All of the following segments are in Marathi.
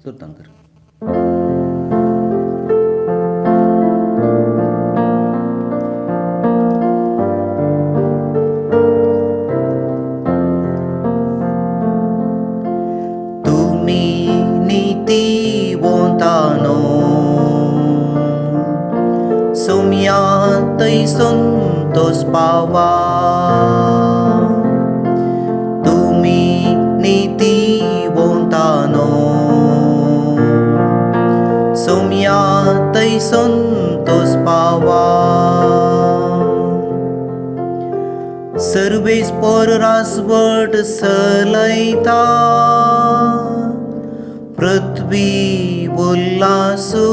सुरतांकर. तुम्ही नीतिवंतानो सोम्यातै संतोष पावा. तुम्ही नीतिवंतानो सोम्यातै संतोष पावा. सर्वेस पररासवट सलयता पृथ्वी उल्हासू.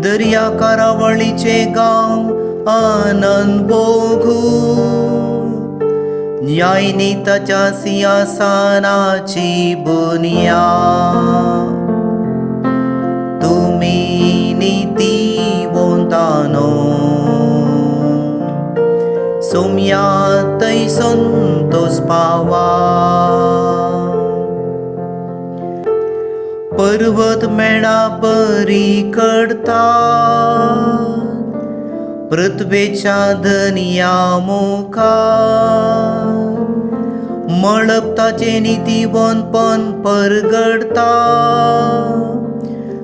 दर्या करावळीचे गाव आनंद भोगू. न्यायनीताच्या सिंहासनाची बुनियाद. तुम्ही नीतिवंतानो सोम्यातै संतोष पावा. पर्वत मेणा परी कडतात पृथ्वेच्या धनिया मुखार. मळपताचे नीतिवंतपण परगडता.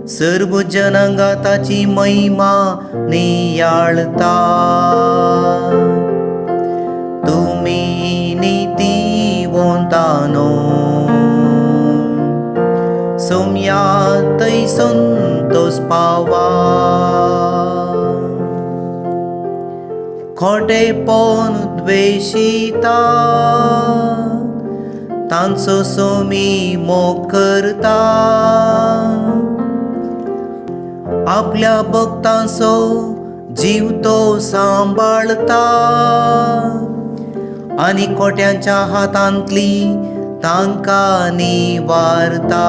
सर्व जनांगा ताची महिमा नियाळता. तुम्ही नीतिवंतानो सोम्यातै संतोष पावा. खोटेपण द्वेषिता तांचो सोमी मोग करता. आपल्या भक्तांचो जीव तो सांबाळता. आनी खोट्यांच्या हातांतली तांकां निवारता.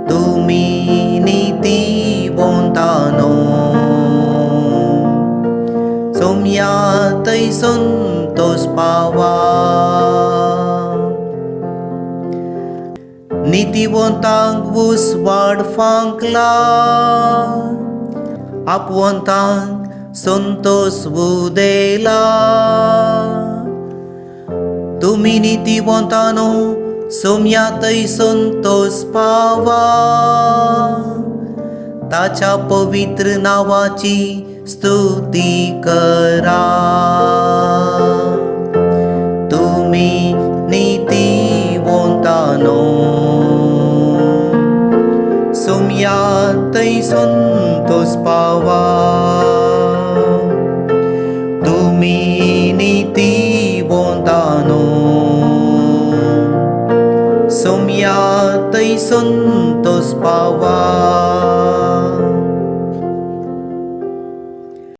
तुम्ही नीतिवंतानो सोम्यातै संतोष पावा. नीतिवंतांक ऊस वाडफांक लाय. आपवंतांक संतोष उदेला. तुम्ही नीतिवंतानो सोम्यातै संतोष पावा. ताच्या पवित्र नावाची स्तुती करा. तुम्ही नीतिवंतानो सोम्यातै संतोष पावा. तुम्ही नीतिवंतानो सोम्यातै संतोष पावा.